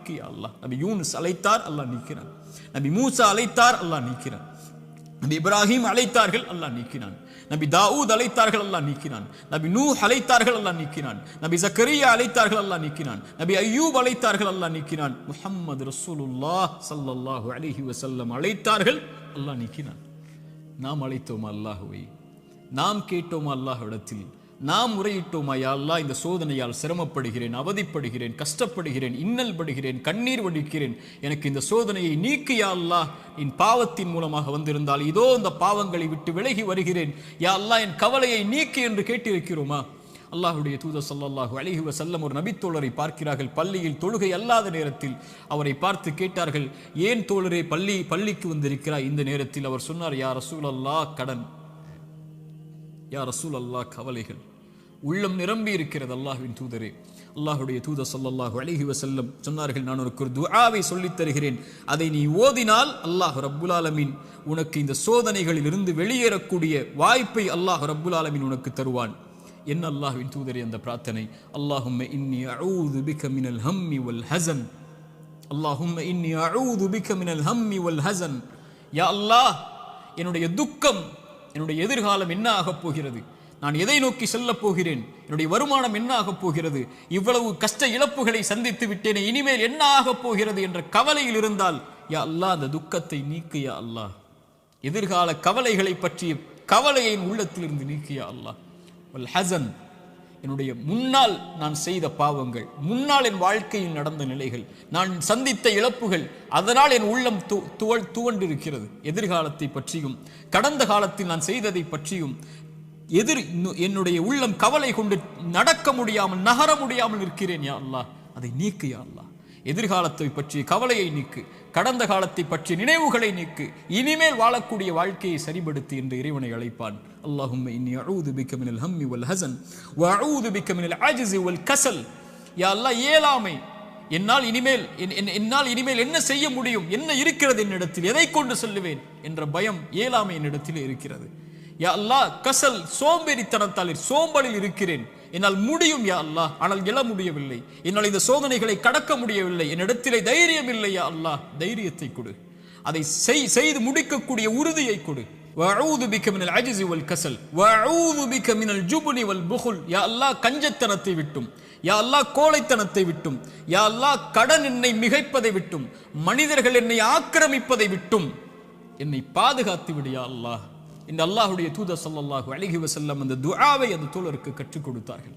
நீக்கு யா அல்லாஹ். நபி யூனுஸ் அழைத்தார், அல்லாஹ் நீக்கினான். நபி மூசா அழைத்தார், அல்லாஹ் நீக்கினான். நபி இப்ராஹிம் அழைத்தார்கள், அல்லாஹ் நீக்கினான். நபி தாவூத் அழைத்தார்கள், அல்லாஹ் நீக்கினான். நபி நூஹ் அழைத்தார்கள், அல்லாஹ் நீக்கினான். நபி ஜக்கரியா அழைத்தார்கள், அல்லாஹ் நீக்கினான். நபி அய்யூப் அழைத்தார்கள், அல்லாஹ் நீக்கினான். முஹம்மது ரசூலுல்லாஹ் ஸல்லல்லாஹு அலைஹி வஸல்லம் அழைத்தார்கள், அல்லாஹ் நீக்கினான். நாம் அழைத்தோமா அல்லாஹ்வை? நாம் கேட்டோமா அல்லாஹ்விடத்தில்? நாம் முறையிட்டோமா, யா அல்லாஹ் இந்த சோதனையால் சிரமப்படுகிறேன், அவதிப்படுகிறேன், கஷ்டப்படுகிறேன், இன்னல் படுகிறேன், கண்ணீர் வடிக்கிறேன், எனக்கு இந்த சோதனையை நீக்கு யா அல்லாஹ். என் பாவத்தின் மூலமாக வந்திருந்தால் இதோ இந்த பாவங்களை விட்டு விலகி வருகிறேன் யா அல்லாஹ், என் கவலையை நீக்கு என்று கேட்டிருக்கிறோமா? அல்லாஹ்வுடைய தூதர் ஸல்லல்லாஹு அலைஹி வஸல்லம் ஒரு நபித்தோழரை பார்க்கிறார்கள். பள்ளியில் தொழுகை அல்லாத நேரத்தில் அவரை பார்த்து கேட்டார்கள், ஏன் தோழரே பள்ளிக்கு வந்திருக்கிறாய் இந்த நேரத்தில்? அவர் சொன்னார், யா ரசூலல்லாஹ், கடன், யா ரசூலல்லாஹ், கவலைகள். உள்ளம் நிரம்பி இருக்கிறது அல்லாஹ்வின் தூதரே. அல்லாஹ்வுடைய தூதர் ஸல்லல்லாஹு அலைஹி வஸல்லம் சொன்னார்கள், நான் உனக்கு ஒரு துஆவை சொல்லித் தருகிறேன், அதை நீ ஓதினால் அல்லாஹ் ரப்புல் ஆலமீன் உனக்கு இந்த சோதனைகளில் இருந்து வெளியேறக்கூடிய வாய்ப்பை அல்லாஹ் ரப்புல் ஆலமீன் உனக்கு தருவான். என்ன அல்லாஹ்வின் தூதரே அந்த பிரார்த்தனை? அல்லாஹும்ம இன்னி அஊது பிக மினல் ஹம்மி வல் ஹஸன். அல்லாஹும்ம இன்னி அஊது பிக மினல் ஹம்மி வல் ஹஸன். யா அல்லாஹ், என்னுடைய துக்கம், என்னுடைய எதிர்காலம் என்ன ஆகப் போகிறது? நான் எதை நோக்கி செல்லப் போகிறேன்? என்னுடைய வருமானம் என்ன ஆகப் போகிறது? இவ்வளவு கஷ்ட இழப்புகளை சந்தித்து விட்டேனே, இனிமேல் என்ன ஆகப் போகிறது என்ற கவலையில் இருந்தால் யா அல்லாஹ் அந்த துக்கத்தை நீக்கு யா அல்லாஹ். எதிர்கால கவலைகளை பற்றிய கவலையை உள்ளத்திலிருந்து நீக்கு யா அல்லாஹ். வல் ஹஸன், என்னுடைய முன்னால் நான் செய்த பாவங்கள், முன்னால் என் வாழ்க்கையில் நடந்த நிலைகள், நான் சந்தித்த இழப்புகள், அதனால் என் உள்ளம் துவண்டிருக்கிறது. எதிர்காலத்தை பற்றியும் கடந்த காலத்தில் நான் செய்ததை பற்றியும் என்னுடைய உள்ளம் கவலை கொண்டு நடக்க முடியாமல், நகர முடியாமல் இருக்கிறேன் யா அல்லாஹ். அதை நீக்கு யா அல்லாஹ். எதிர்காலத்தை பற்றிய கவலையை நீக்கு, கடந்த காலத்தை பற்றிய நினைவுகளை நீக்கு, இனிமேல் வாழக்கூடிய வாழ்க்கையை சரிபடுத்தி என்று இறைவனை அழைப்பான். அல்லாஹும்ம இன்னி அஊது பிக மினல் ஹம்மி வல் ஹஸன் வ அஊது பிக மினல் அஜ்ஸி வல் கஸல். யா அல்லாஹ், இயலாமை, என்னால் இனிமேல் என்ன செய்ய முடியும், என்ன இருக்கிறது என்னிடத்தில், எதை கொண்டு செல்லுவேன் என்ற பயம், இயலாமை என்னிடத்தில் இருக்கிறது. யா அல்லாஹ், கசல், சோம்பேறித்தனத்தால் சோம்பலில் இருக்கிறேன், என்னால் முடியும் யா அல்லாஹ், ஆனால் எழ முடியவில்லை, என்னால் இந்த சோதனைகளை கடக்க முடியவில்லை, என்னிடத்திலே தைரியம் இல்லை யா அல்லாஹ், தைரியத்தை கொடு, அதை செய்து முடிக்கக்கூடிய உறுதியை கொடு. வஅஊது பிக மினல் அஜ்ஸி வல் கஸல் வஅஊது பிக மினல் ஜுப்னி வல் புகுல். யா அல்லாஹ், கஞ்சத்தனத்தை விட்டும், யா அல்லாஹ் கோழைத்தனத்தை விட்டும், யா அல்லாஹ் கடன் என்னை மிகைப்பதை விட்டும், மனிதர்கள் என்னை ஆக்கிரமிப்பதை விட்டும் என்னை பாதுகாத்து விடு யா அல்லாஹ். இந்த அல்லாஹ்வுடைய தூதர் ஸல்லல்லாஹு அலைஹி வஸல்லம் அந்த துஆவை அந்த தோழருக்கு கற்றுக் கொடுத்தார்கள்.